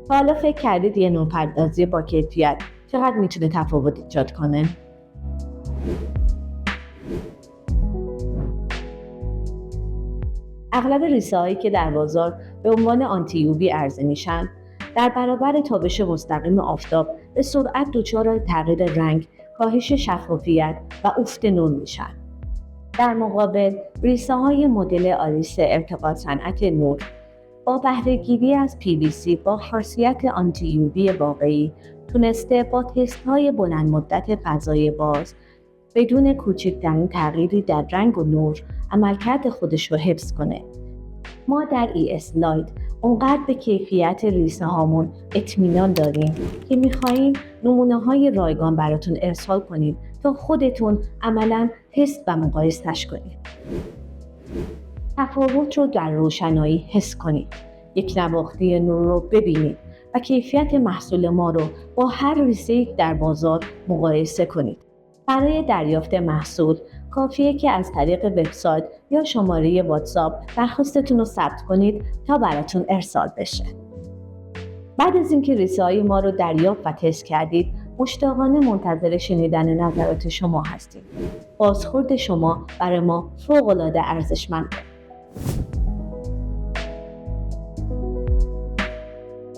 تا حالا فکر کردید یه نوع پردازی با کیفیت چقدر میتونه تفاوت ایجاد کنه؟ اغلب ریسه‌هایی که در بازار به عنوان آنتی یووی عرضه میشن، در برابر تابش مستقیم آفتاب به سرعت دچار تغییر رنگ، کاهش شفافیت و افت نور میشن. در مقابل، ریسه‌های مدل آلیس ارتقا صنعت نور با بهره‌گیری از PVC با خاصیت آنتی یووی واقعی تونسته با تست‌های بلند مدت فضای باز بدون کوچکترین تغییری در رنگ و نور عملکرد خودش رو حفظ کنه. ما در اسلاید اونقدر به کیفیت ریسه هامون اطمینان داریم که میخواییم نمونه های رایگان براتون ارسال کنیم تا خودتون عملاً تست و مقایسش کنید. تفاوت رو در روشنایی حس کنید، یک نواختی نور رو ببینید و کیفیت محصول ما رو با هر ریسه‌ای در بازار مقایسه کنید. برای دریافت محصول کافیه که از طریق وبسایت یا شماره واتساپ درخواستتون رو ثبت کنید تا براتون ارسال بشه. بعد از اینکه ریسه‌های ما رو دریافت و تست کردید، مشتاقانه منتظر شنیدن نظرات شما هستیم. بازخورد شما برای ما فوق‌العاده ارزشمنده.